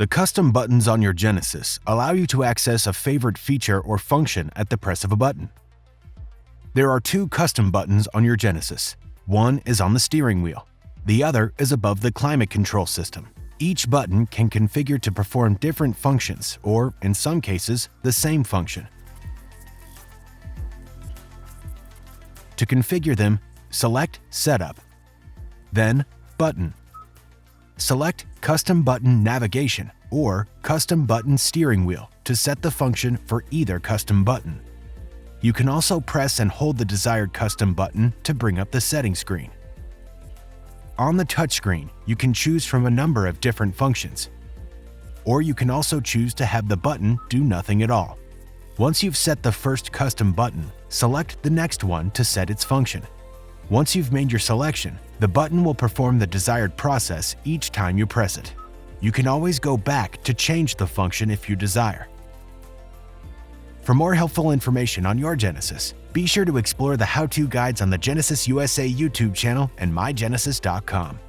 The custom buttons on your Genesis allow you to access a favorite feature or function at the press of a button. There are two custom buttons on your Genesis. One is on the steering wheel. The other is above the climate control system. Each button can configure to perform different functions or, in some cases, the same function. To configure them, select Setup, then Button. Select Custom Button Navigation or Custom Button Steering Wheel to set the function for either custom button. You can also press and hold the desired custom button to bring up the settings screen. On the touchscreen, you can choose from a number of different functions. Or you can also choose to have the button do nothing at all. Once you've set the first custom button, select the next one to set its function. Once you've made your selection, the button will perform the desired process each time you press it. You can always go back to change the function if you desire. For more helpful information on your Genesis, be sure to explore the how-to guides on the Genesis USA YouTube channel and mygenesis.com.